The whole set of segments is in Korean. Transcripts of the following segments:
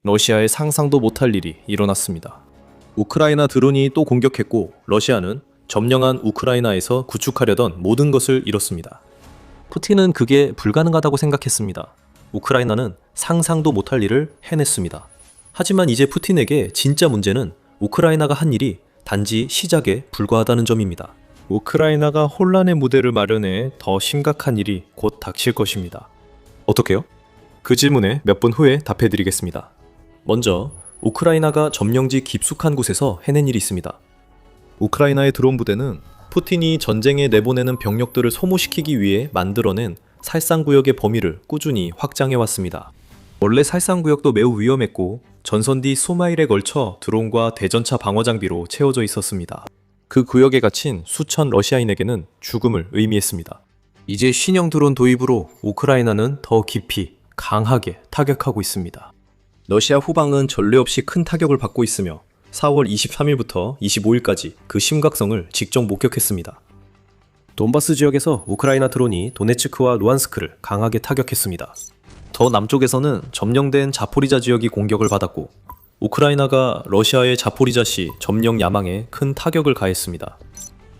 러시아의 상상도 못할 일이 일어났습니다. 우크라이나 드론이 또 공격했고 러시아는 점령한 우크라이나에서 구축하려던 모든 것을 잃었습니다. 푸틴은 그게 불가능하다고 생각했습니다. 우크라이나는 상상도 못할 일을 해냈습니다. 하지만 이제 푸틴에게 진짜 문제는 우크라이나가 한 일이 단지 시작에 불과하다는 점입니다. 우크라이나가 혼란의 무대를 마련해 더 심각한 일이 곧 닥칠 것입니다. 어떻게요? 그 질문에 몇 분 후에 답해드리겠습니다. 먼저 우크라이나가 점령지 깊숙한 곳에서 해낸 일이 있습니다. 우크라이나의 드론 부대는 푸틴이 전쟁에 내보내는 병력들을 소모시키기 위해 만들어낸 살상구역의 범위를 꾸준히 확장해왔습니다. 원래 살상구역도 매우 위험했고 전선 뒤 수마일에 걸쳐 드론과 대전차 방어장비로 채워져 있었습니다. 그 구역에 갇힌 수천 러시아인에게는 죽음을 의미했습니다. 이제 신형 드론 도입으로 우크라이나는 더 깊이 강하게 타격하고 있습니다. 러시아 후방은 전례 없이 큰 타격을 받고 있으며 4월 23일부터 25일까지 그 심각성을 직접 목격했습니다. 돈바스 지역에서 우크라이나 드론이 도네츠크와 루안스크를 강하게 타격했습니다. 더 남쪽에서는 점령된 자포리자 지역이 공격을 받았고 우크라이나가 러시아의 자포리자시 점령 야망에 큰 타격을 가했습니다.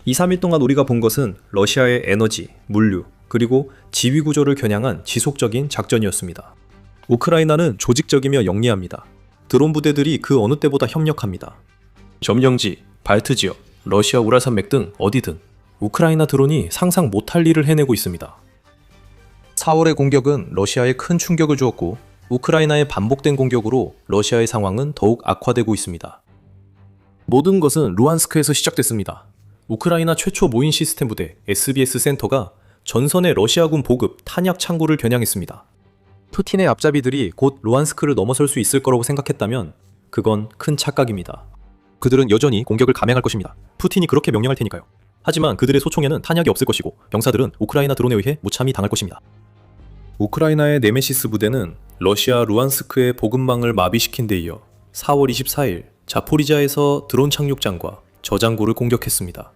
2-3일 동안 우리가 본 것은 러시아의 에너지, 물류, 그리고 지휘 구조를 겨냥한 지속적인 작전이었습니다. 우크라이나는 조직적이며 영리합니다. 드론 부대들이 그 어느 때보다 협력합니다. 점령지, 발트 지역, 러시아 우랄산맥 등 어디든 우크라이나 드론이 상상 못할 일을 해내고 있습니다. 4월의 공격은 러시아에 큰 충격을 주었고 우크라이나의 반복된 공격으로 러시아의 상황은 더욱 악화되고 있습니다. 모든 것은 루안스크에서 시작됐습니다. 우크라이나 최초 무인 시스템 부대 SBS 센터가 전선의 러시아군 보급 탄약 창고를 겨냥했습니다. 푸틴의 앞잡이들이 곧 루안스크를 넘어설 수 있을 거라고 생각했다면 그건 큰 착각입니다. 그들은 여전히 공격을 감행할 것입니다. 푸틴이 그렇게 명령할 테니까요. 하지만 그들의 소총에는 탄약이 없을 것이고 병사들은 우크라이나 드론에 의해 무참히 당할 것입니다. 우크라이나의 네메시스 부대는 러시아 루안스크의 보급망을 마비시킨 데 이어 4월 24일 자포리자에서 드론 착륙장과 저장고를 공격했습니다.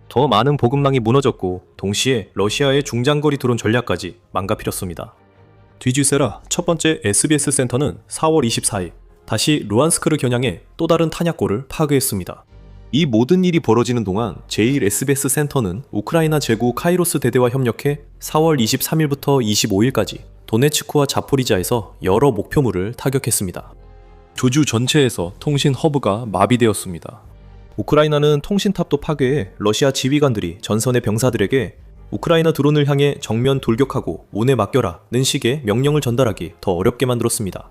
더 많은 보급망이 무너졌고 동시에 러시아의 중장거리 드론 전략까지 망가뜨렸습니다. 뒤주세라 첫 번째 SBS 센터는 4월 24일 다시 루안스크를 겨냥해 또 다른 탄약고를 파괴했습니다. 이 모든 일이 벌어지는 동안 제1 SBS 센터는 우크라이나 제국 카이로스 대대와 협력해 4월 23일부터 25일까지 도네츠크와 자포리자에서 여러 목표물을 타격했습니다. 조주 전체에서 통신 허브가 마비되었습니다. 우크라이나는 통신탑도 파괴해 러시아 지휘관들이 전선의 병사들에게 우크라이나 드론을 향해 정면 돌격하고 운에 맡겨라는 식의 명령을 전달하기 더 어렵게 만들었습니다.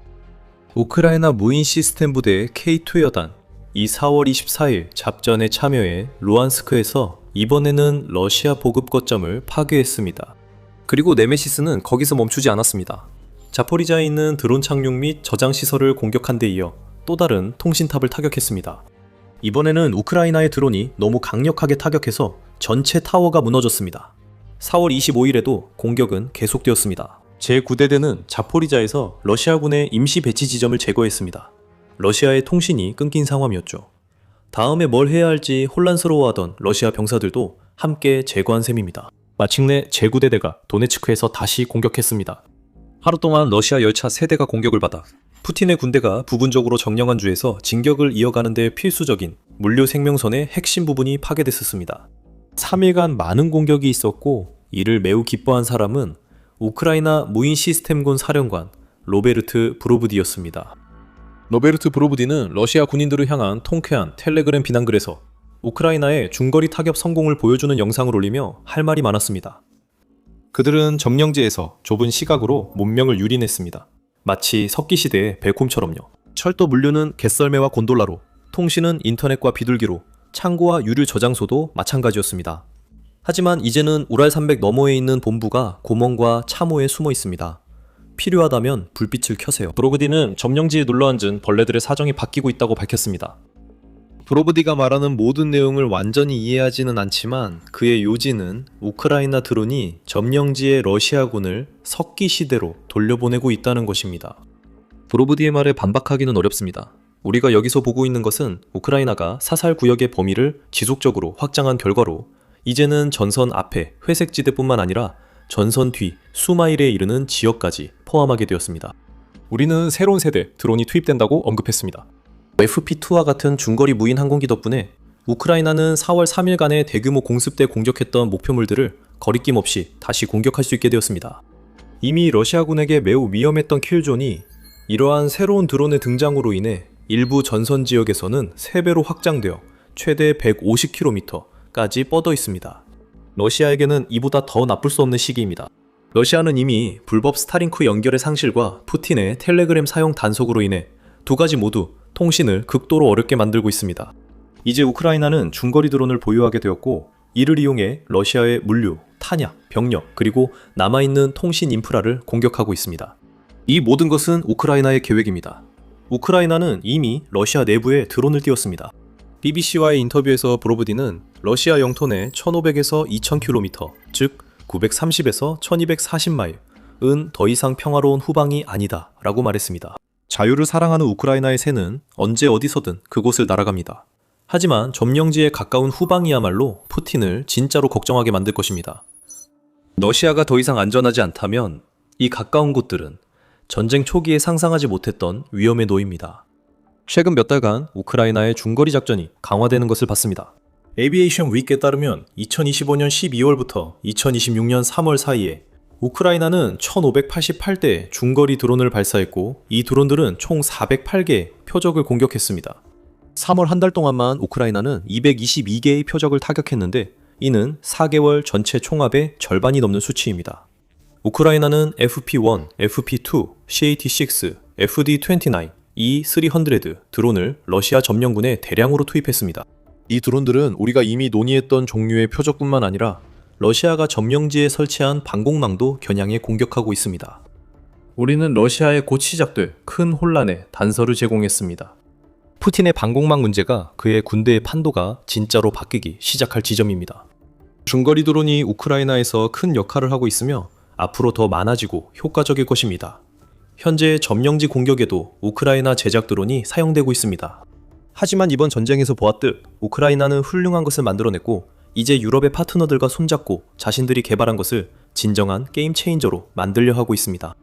우크라이나 무인 시스템 부대의 K2 여단 이 4월 24일 작전에 참여해 루안스크에서 이번에는 러시아 보급 거점을 파괴했습니다. 그리고 네메시스는 거기서 멈추지 않았습니다. 자포리자에 있는 드론 착륙 및 저장 시설을 공격한 데 이어 또 다른 통신탑을 타격했습니다. 이번에는 우크라이나의 드론이 너무 강력하게 타격해서 전체 타워가 무너졌습니다. 4월 25일에도 공격은 계속되었습니다. 제9대대는 자포리자에서 러시아군의 임시 배치 지점을 제거했습니다. 러시아의 통신이 끊긴 상황이었죠. 다음에 뭘 해야 할지 혼란스러워하던 러시아 병사들도 함께 제거한 셈입니다. 마침내 제9대대가 도네츠크에서 다시 공격했습니다. 하루 동안 러시아 열차 3대가 공격을 받아 푸틴의 군대가 부분적으로 점령한 주에서 진격을 이어가는 데 필수적인 물류 생명선의 핵심 부분이 파괴됐었습니다. 3일간 많은 공격이 있었고 이를 매우 기뻐한 사람은 우크라이나 무인 시스템군 사령관 로베르트 브로브디였습니다. 로베르트 브로브디는 러시아 군인들을 향한 통쾌한 텔레그램 비난글에서 우크라이나의 중거리 타격 성공을 보여주는 영상을 올리며 할 말이 많았습니다. 그들은 점령지에서 좁은 시각으로 문명을 유린했습니다. 마치 석기시대의 벨콤처럼요. 철도 물류는 갯썰매와 곤돌라로, 통신은 인터넷과 비둘기로, 창고와 유류 저장소도 마찬가지였습니다. 하지만 이제는 우랄산맥 너머에 있는 본부가 고멍과 참호에 숨어 있습니다. 필요하다면 불빛을 켜세요. 브로브디는 점령지에 눌러앉은 벌레들의 사정이 바뀌고 있다고 밝혔습니다. 브로브디가 말하는 모든 내용을 완전히 이해하지는 않지만 그의 요지는 우크라이나 드론이 점령지의 러시아군을 석기시대로 돌려보내고 있다는 것입니다. 브로브디의 말에 반박하기는 어렵습니다. 우리가 여기서 보고 있는 것은 우크라이나가 사살 구역의 범위를 지속적으로 확장한 결과로 이제는 전선 앞에 회색지대뿐만 아니라 전선 뒤 수마일에 이르는 지역까지 포함하게 되었습니다. 우리는 새로운 세대 드론이 투입된다고 언급했습니다. FP2와 같은 중거리 무인 항공기 덕분에 우크라이나는 4월 3일간의 대규모 공습 때 공격했던 목표물들을 거리낌 없이 다시 공격할 수 있게 되었습니다. 이미 러시아군에게 매우 위험했던 킬존이 이러한 새로운 드론의 등장으로 인해 일부 전선 지역에서는 3배로 확장되어 최대 150km까지 뻗어 있습니다. 러시아에게는 이보다 더 나쁠 수 없는 시기입니다. 러시아는 이미 불법 스타링크 연결의 상실과 푸틴의 텔레그램 사용 단속으로 인해 두 가지 모두 통신을 극도로 어렵게 만들고 있습니다. 이제 우크라이나는 중거리 드론을 보유하게 되었고 이를 이용해 러시아의 물류, 탄약, 병력, 그리고 남아있는 통신 인프라를 공격하고 있습니다. 이 모든 것은 우크라이나의 계획입니다. 우크라이나는 이미 러시아 내부에 드론을 띄웠습니다. BBC와의 인터뷰에서 브로브디는 러시아 영토 내 1500에서 2000km, 즉 930에서 1240마일은 더 이상 평화로운 후방이 아니다 라고 말했습니다. 자유를 사랑하는 우크라이나의 새는 언제 어디서든 그곳을 날아갑니다. 하지만 점령지에 가까운 후방이야말로 푸틴을 진짜로 걱정하게 만들 것입니다. 러시아가 더 이상 안전하지 않다면 이 가까운 곳들은 전쟁 초기에 상상하지 못했던 위험에 놓입니다. 최근 몇 달간 우크라이나의 중거리 작전이 강화되는 것을 봤습니다. 에비에이션 위크에 따르면 2025년 12월부터 2026년 3월 사이에 우크라이나는 1588대 중거리 드론을 발사했고 이 드론들은 총 408개의 표적을 공격했습니다. 3월 한 달 동안만 우크라이나는 222개의 표적을 타격했는데 이는 4개월 전체 총합의 절반이 넘는 수치입니다. 우크라이나는 FP1, FP2, CAT-6, FD-29, E-300 드론을 러시아 점령군에 대량으로 투입했습니다. 이 드론들은 우리가 이미 논의했던 종류의 표적뿐만 아니라 러시아가 점령지에 설치한 방공망도 겨냥해 공격하고 있습니다. 우리는 러시아의 곧 시작될 큰 혼란에 단서를 제공했습니다. 푸틴의 방공망 문제가 그의 군대의 판도가 진짜로 바뀌기 시작할 지점입니다. 중거리 드론이 우크라이나에서 큰 역할을 하고 있으며 앞으로 더 많아지고 효과적일 것입니다. 현재 점령지 공격에도 우크라이나 제작 드론이 사용되고 있습니다. 하지만 이번 전쟁에서 보았듯 우크라이나는 훌륭한 것을 만들어냈고 이제 유럽의 파트너들과 손잡고 자신들이 개발한 것을 진정한 게임 체인저로 만들려 하고 있습니다.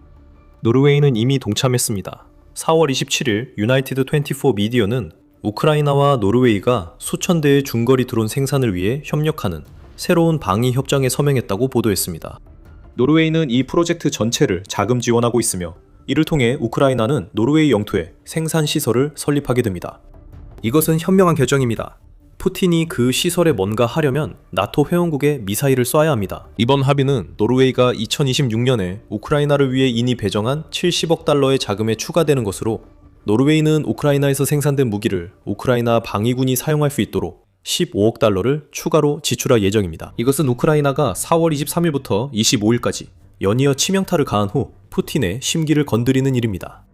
노르웨이는 이미 동참했습니다. 4월 27일 유나이티드 24 미디어는 우크라이나와 노르웨이가 수천 대의 중거리 드론 생산을 위해 협력하는 새로운 방위 협정에 서명했다고 보도했습니다. 노르웨이는 이 프로젝트 전체를 자금 지원하고 있으며 이를 통해 우크라이나는 노르웨이 영토에 생산 시설을 설립하게 됩니다. 이것은 현명한 결정입니다. 푸틴이 그 시설에 뭔가 하려면 나토 회원국에 미사일을 쏴야 합니다. 이번 합의는 노르웨이가 2026년에 우크라이나를 위해 이니 배정한 70억 달러의 자금에 추가되는 것으로 노르웨이는 우크라이나에서 생산된 무기를 우크라이나 방위군이 사용할 수 있도록 15억 달러를 추가로 지출할 예정입니다. 이것은 우크라이나가 4월 23일부터 25일까지 연이어 치명타를 가한 후 푸틴의 심기를 건드리는 일입니다.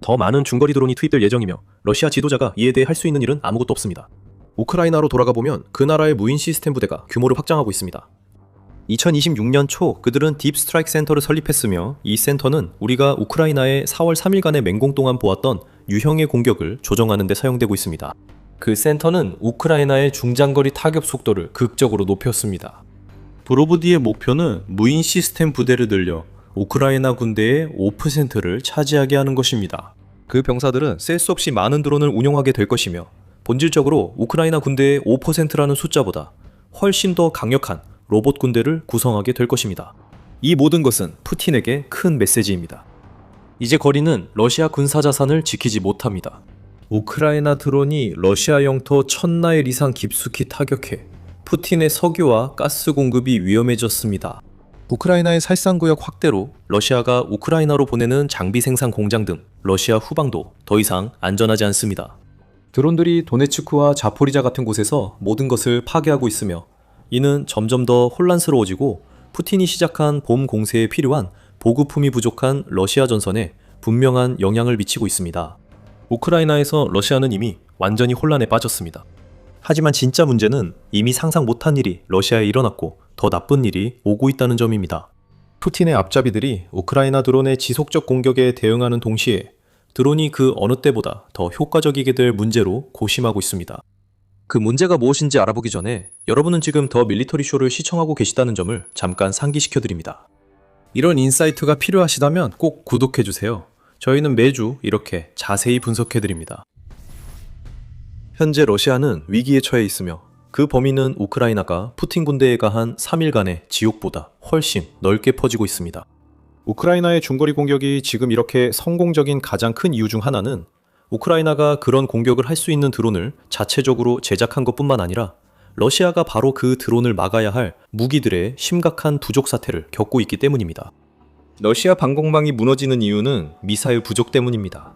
더 많은 중거리 드론이 투입될 예정이며 러시아 지도자가 이에 대해 할 수 있는 일은 아무것도 없습니다. 우크라이나로 돌아가 보면 그 나라의 무인 시스템 부대가 규모를 확장하고 있습니다. 2026년 초 그들은 딥 스트라이크 센터를 설립했으며 이 센터는 우리가 우크라이나의 4월 3일간의 맹공 동안 보았던 유형의 공격을 조정하는 데 사용되고 있습니다. 그 센터는 우크라이나의 중장거리 타격 속도를 극적으로 높였습니다. 브로브디의 목표는 무인 시스템 부대를 늘려 우크라이나 군대의 5%를 차지하게 하는 것입니다. 그 병사들은 셀 수 없이 많은 드론을 운용하게 될 것이며 본질적으로 우크라이나 군대의 5%라는 숫자보다 훨씬 더 강력한 로봇 군대를 구성하게 될 것입니다. 이 모든 것은 푸틴에게 큰 메시지입니다. 이제 거리는 러시아 군사 자산을 지키지 못합니다. 우크라이나 드론이 러시아 영토 1000마일 이상 깊숙이 타격해 푸틴의 석유와 가스 공급이 위험해졌습니다. 우크라이나의 살상구역 확대로 러시아가 우크라이나로 보내는 장비 생산 공장 등 러시아 후방도 더 이상 안전하지 않습니다. 드론들이 도네츠크와 자포리자 같은 곳에서 모든 것을 파괴하고 있으며 이는 점점 더 혼란스러워지고 푸틴이 시작한 봄 공세에 필요한 보급품이 부족한 러시아 전선에 분명한 영향을 미치고 있습니다. 우크라이나에서 러시아는 이미 완전히 혼란에 빠졌습니다. 하지만 진짜 문제는 이미 상상 못한 일이 러시아에 일어났고 더 나쁜 일이 오고 있다는 점입니다. 푸틴의 앞잡이들이 우크라이나 드론의 지속적 공격에 대응하는 동시에 드론이 그 어느 때보다 더 효과적이게 될 문제로 고심하고 있습니다. 그 문제가 무엇인지 알아보기 전에 여러분은 지금 더 밀리터리 쇼를 시청하고 계시다는 점을 잠깐 상기시켜드립니다. 이런 인사이트가 필요하시다면 꼭 구독해주세요. 저희는 매주 이렇게 자세히 분석해드립니다. 현재 러시아는 위기에 처해 있으며 그 범위는 우크라이나가 푸틴 군대에 가한 3일간의 지옥보다 훨씬 넓게 퍼지고 있습니다. 우크라이나의 중거리 공격이 지금 이렇게 성공적인 가장 큰 이유 중 하나는 우크라이나가 그런 공격을 할 수 있는 드론을 자체적으로 제작한 것뿐만 아니라 러시아가 바로 그 드론을 막아야 할 무기들의 심각한 부족 사태를 겪고 있기 때문입니다. 러시아 방공망이 무너지는 이유는 미사일 부족 때문입니다.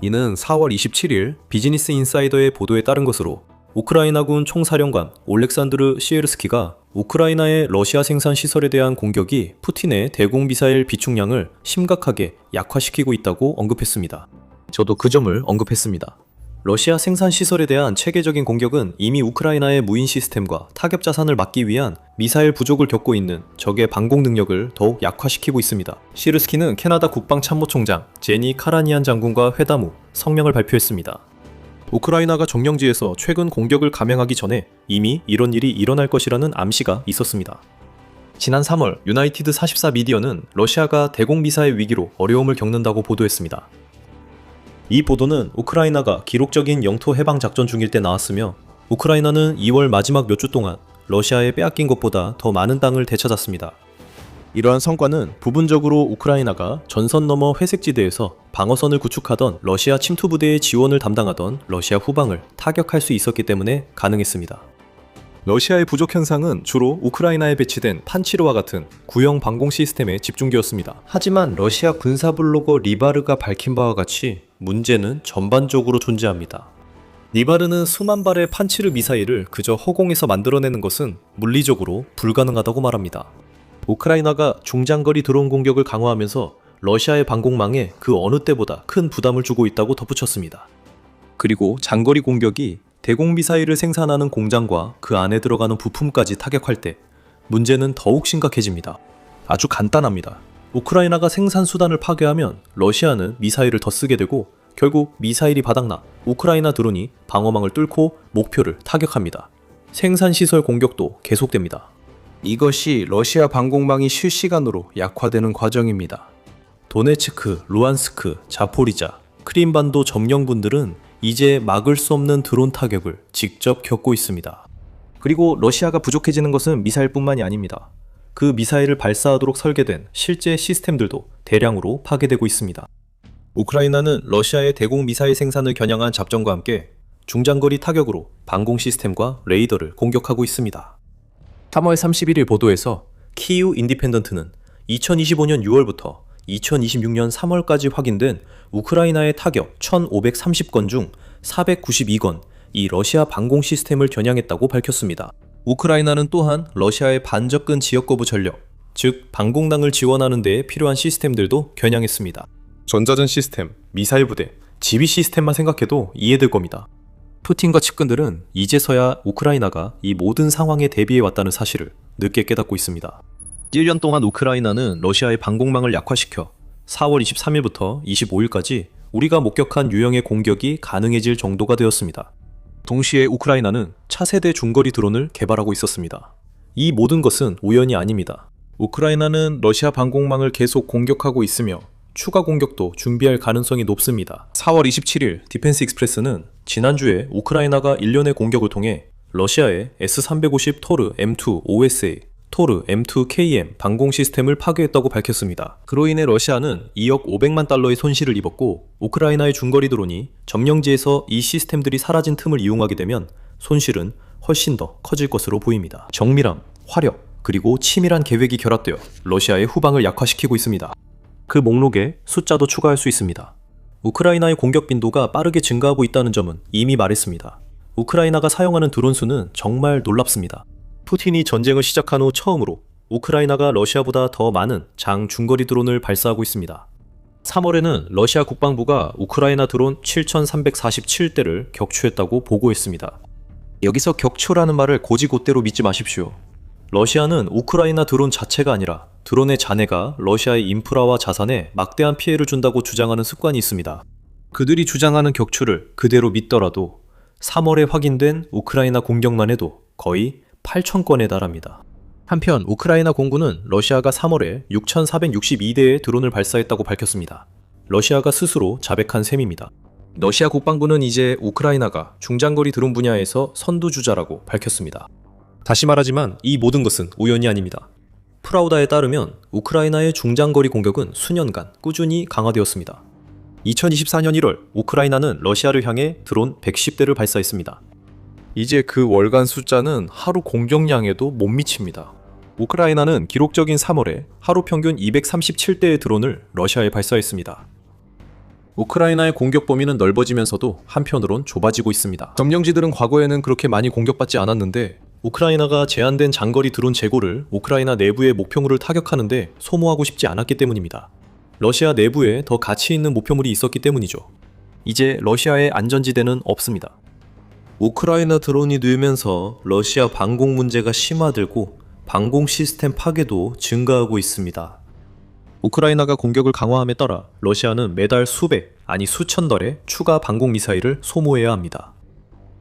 이는 4월 27일 비즈니스 인사이더의 보도에 따른 것으로 우크라이나군 총사령관 올렉산드르 시에르스키가 우크라이나의 러시아 생산 시설에 대한 공격이 푸틴의 대공미사일 비축량을 심각하게 약화시키고 있다고 언급했습니다. 저도 그 점을 언급했습니다. 러시아 생산 시설에 대한 체계적인 공격은 이미 우크라이나의 무인 시스템과 타격 자산을 막기 위한 미사일 부족을 겪고 있는 적의 방공 능력을 더욱 약화시키고 있습니다. 시르스키는 캐나다 국방참모총장 제니 카라니안 장군과 회담 후 성명을 발표했습니다. 우크라이나가 점령지에서 최근 공격을 감행하기 전에 이미 이런 일이 일어날 것이라는 암시가 있었습니다. 지난 3월 유나이티드 44 미디어는 러시아가 대공미사일 위기로 어려움을 겪는다고 보도했습니다. 이 보도는 우크라이나가 기록적인 영토 해방 작전 중일 때 나왔으며 우크라이나는 2월 마지막 몇 주 동안 러시아에 빼앗긴 것보다 더 많은 땅을 되찾았습니다. 이러한 성과는 부분적으로 우크라이나가 전선 너머 회색지대에서 방어선을 구축하던 러시아 침투 부대의 지원을 담당하던 러시아 후방을 타격할 수 있었기 때문에 가능했습니다. 러시아의 부족 현상은 주로 우크라이나에 배치된 판치르와 같은 구형 방공 시스템에 집중되었습니다. 하지만 러시아 군사 블로거 리바르가 밝힌 바와 같이 문제는 전반적으로 존재합니다. 리바르는 수만 발의 판치르 미사일을 그저 허공에서 만들어내는 것은 물리적으로 불가능하다고 말합니다. 우크라이나가 중장거리 드론 공격을 강화하면서 러시아의 방공망에 그 어느 때보다 큰 부담을 주고 있다고 덧붙였습니다. 그리고 장거리 공격이 대공미사일을 생산하는 공장과 그 안에 들어가는 부품까지 타격할 때 문제는 더욱 심각해집니다. 아주 간단합니다. 우크라이나가 생산 수단을 파괴하면 러시아는 미사일을 더 쓰게 되고 결국 미사일이 바닥나 우크라이나 드론이 방어망을 뚫고 목표를 타격합니다. 생산시설 공격도 계속됩니다. 이것이 러시아 방공망이 실시간으로 약화되는 과정입니다. 도네츠크, 루안스크, 자포리자, 크림반도 점령분들은 이제 막을 수 없는 드론 타격을 직접 겪고 있습니다. 그리고 러시아가 부족해지는 것은 미사일뿐만이 아닙니다. 그 미사일을 발사하도록 설계된 실제 시스템들도 대량으로 파괴되고 있습니다. 우크라이나는 러시아의 대공 미사일 생산을 겨냥한 작전과 함께 중장거리 타격으로 방공 시스템과 레이더를 공격하고 있습니다. 3월 31일 보도에서 키이우 인디펜던트는 2025년 6월부터 2026년 3월까지 확인된 우크라이나의 타격 1530건 중 492건 이 러시아 방공 시스템을 겨냥했다고 밝혔습니다. 우크라이나는 또한 러시아의 반접근 지역 거부 전력, 즉 방공망을 지원하는 데 필요한 시스템들도 겨냥했습니다. 전자전 시스템, 미사일 부대, 지휘 시스템만 생각해도 이해될 겁니다. 푸틴과 측근들은 이제서야 우크라이나가 이 모든 상황에 대비해왔다는 사실을 늦게 깨닫고 있습니다. 1년 동안 우크라이나는 러시아의 방공망을 약화시켜 4월 23일부터 25일까지 우리가 목격한 유형의 공격이 가능해질 정도가 되었습니다. 동시에 우크라이나는 차세대 중거리 드론을 개발하고 있었습니다. 이 모든 것은 우연이 아닙니다. 우크라이나는 러시아 방공망을 계속 공격하고 있으며 추가 공격도 준비할 가능성이 높습니다. 4월 27일 디펜스 익스프레스는 지난주에 우크라이나가 일련의 공격을 통해 러시아의 S-350 토르 M2 OSA, 토르 M2 KM 방공 시스템을 파괴했다고 밝혔습니다. 그로 인해 러시아는 2억 500만 달러의 손실을 입었고 우크라이나의 중거리 드론이 점령지에서 이 시스템들이 사라진 틈을 이용하게 되면 손실은 훨씬 더 커질 것으로 보입니다. 정밀함, 화력, 그리고 치밀한 계획이 결합되어 러시아의 후방을 약화시키고 있습니다. 그 목록에 숫자도 추가할 수 있습니다. 우크라이나의 공격 빈도가 빠르게 증가하고 있다는 점은 이미 말했습니다. 우크라이나가 사용하는 드론 수는 정말 놀랍습니다. 푸틴이 전쟁을 시작한 후 처음으로 우크라이나가 러시아보다 더 많은 장 중거리 드론을 발사하고 있습니다. 3월에는 러시아 국방부가 우크라이나 드론 7,347대를 격추했다고 보고했습니다. 여기서 격추라는 말을 고지곳대로 믿지 마십시오. 러시아는 우크라이나 드론 자체가 아니라 드론의 잔해가 러시아의 인프라와 자산에 막대한 피해를 준다고 주장하는 습관이 있습니다. 그들이 주장하는 격추를 그대로 믿더라도 3월에 확인된 우크라이나 공격만 해도 거의 8,000건에 달합니다. 한편 우크라이나 공군은 러시아가 3월에 6,462대의 드론을 발사했다고 밝혔습니다. 러시아가 스스로 자백한 셈입니다. 러시아 국방부는 이제 우크라이나가 중장거리 드론 분야에서 선두주자라고 밝혔습니다. 다시 말하지만 이 모든 것은 우연이 아닙니다. 프라우다에 따르면 우크라이나의 중장거리 공격은 수년간 꾸준히 강화되었습니다. 2024년 1월 우크라이나는 러시아를 향해 드론 110대를 발사했습니다. 이제 그 월간 숫자는 하루 공격량에도 못 미칩니다. 우크라이나는 기록적인 3월에 하루 평균 237대의 드론을 러시아에 발사했습니다. 우크라이나의 공격 범위는 넓어지면서도 한편으론 좁아지고 있습니다. 점령지들은 과거에는 그렇게 많이 공격받지 않았는데 우크라이나가 제한된 장거리 드론 재고를 우크라이나 내부의 목표물을 타격하는데 소모하고 싶지 않았기 때문입니다. 러시아 내부에 더 가치 있는 목표물이 있었기 때문이죠. 이제 러시아의 안전지대는 없습니다. 우크라이나 드론이 늘면서 러시아 방공 문제가 심화되고 방공 시스템 파괴도 증가하고 있습니다. 우크라이나가 공격을 강화함에 따라 러시아는 매달 수백, 아니 수천 덜의 추가 방공 미사일을 소모해야 합니다.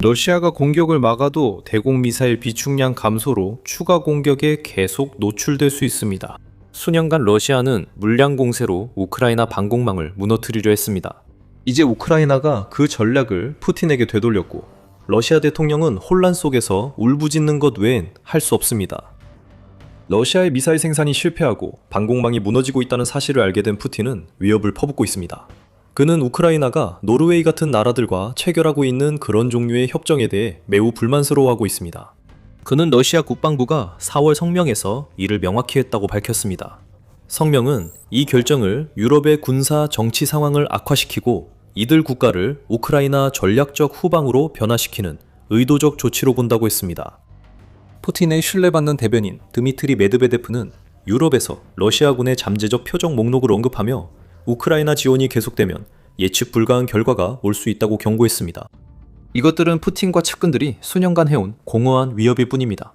러시아가 공격을 막아도 대공 미사일 비축량 감소로 추가 공격에 계속 노출될 수 있습니다. 수년간 러시아는 물량 공세로 우크라이나 방공망을 무너뜨리려 했습니다. 이제 우크라이나가 그 전략을 푸틴에게 되돌렸고 러시아 대통령은 혼란 속에서 울부짖는 것 외엔 할 수 없습니다. 러시아의 미사일 생산이 실패하고 방공망이 무너지고 있다는 사실을 알게 된 푸틴은 위협을 퍼붓고 있습니다. 그는 우크라이나가 노르웨이 같은 나라들과 체결하고 있는 그런 종류의 협정에 대해 매우 불만스러워하고 있습니다. 그는 러시아 국방부가 4월 성명에서 이를 명확히 했다고 밝혔습니다. 성명은 이 결정을 유럽의 군사 정치 상황을 악화시키고 이들 국가를 우크라이나 전략적 후방으로 변화시키는 의도적 조치로 본다고 했습니다. 푸틴의 신뢰받는 대변인 드미트리 메드베데프는 유럽에서 러시아군의 잠재적 표적 목록을 언급하며 우크라이나 지원이 계속되면 예측 불가한 결과가 올 수 있다고 경고했습니다. 이것들은 푸틴과 측근들이 수년간 해온 공허한 위협일 뿐입니다.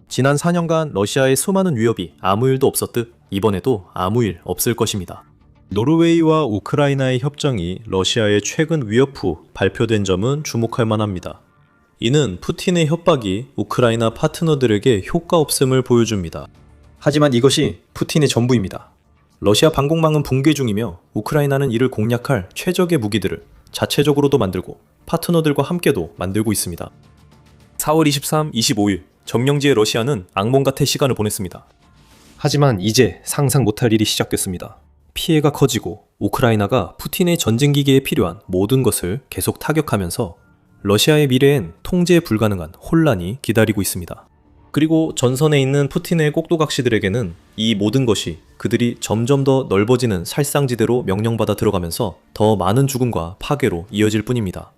지난 4년간 러시아의 수많은 위협이 아무 일도 없었듯 이번에도 아무 일 없을 것입니다. 노르웨이와 우크라이나의 협정이 러시아의 최근 위협 후 발표된 점은 주목할 만합니다. 이는 푸틴의 협박이 우크라이나 파트너들에게 효과 없음을 보여줍니다. 하지만 이것이 푸틴의 전부입니다. 러시아 방공망은 붕괴 중이며 우크라이나는 이를 공략할 최적의 무기들을 자체적으로도 만들고 파트너들과 함께도 만들고 있습니다. 4월 23, 25일 점령지의 러시아는 악몽 같은 시간을 보냈습니다. 하지만 이제 상상 못할 일이 시작됐습니다. 피해가 커지고 우크라이나가 푸틴의 전쟁기기에 필요한 모든 것을 계속 타격하면서 러시아의 미래엔 통제 불가능한 혼란이 기다리고 있습니다. 그리고 전선에 있는 푸틴의 꼭두각시들에게는 이 모든 것이 그들이 점점 더 넓어지는 살상지대로 명령받아 들어가면서 더 많은 죽음과 파괴로 이어질 뿐입니다.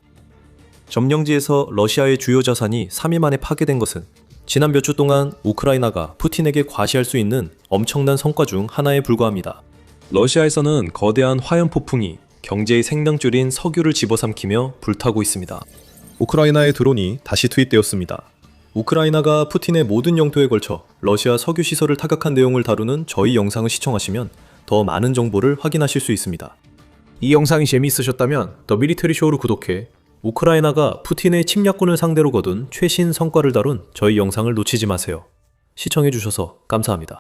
점령지에서 러시아의 주요 자산이 3일 만에 파괴된 것은 지난 몇 주 동안 우크라이나가 푸틴에게 과시할 수 있는 엄청난 성과 중 하나에 불과합니다. 러시아에서는 거대한 화염폭풍이 경제의 생명줄인 석유를 집어삼키며 불타고 있습니다. 우크라이나의 드론이 다시 투입되었습니다. 우크라이나가 푸틴의 모든 영토에 걸쳐 러시아 석유 시설을 타격한 내용을 다루는 저희 영상을 시청하시면 더 많은 정보를 확인하실 수 있습니다. 이 영상이 재미있으셨다면 더 밀리터리 쇼를 구독해 우크라이나가 푸틴의 침략군을 상대로 거둔 최신 성과를 다룬 저희 영상을 놓치지 마세요. 시청해주셔서 감사합니다.